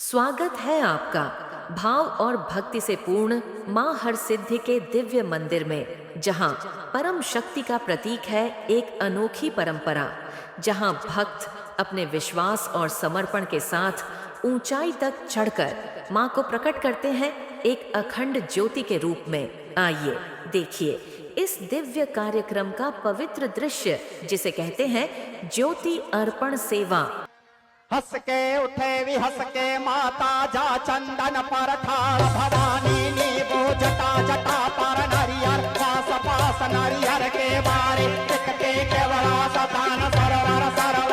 स्वागत है आपका भाव और भक्ति से पूर्ण मां हरसिद्धि के दिव्य मंदिर में, जहां परम शक्ति का प्रतीक है एक अनोखी परंपरा, जहां भक्त अपने विश्वास और समर्पण के साथ ऊंचाई तक चढ़कर मां को प्रकट करते हैं एक अखंड ज्योति के रूप में। आइए देखिए इस दिव्य कार्यक्रम का पवित्र दृश्य, जिसे कहते हैं ज्योति अर्पण सेवा। हंस के उठे भी हंस के माता जा चंदन पर ठाड़ भवानी नीबू जटा जटा पर नरियर पास पास नरियर के बारे टिक के केवड़ा सतान सरोवर सरोवर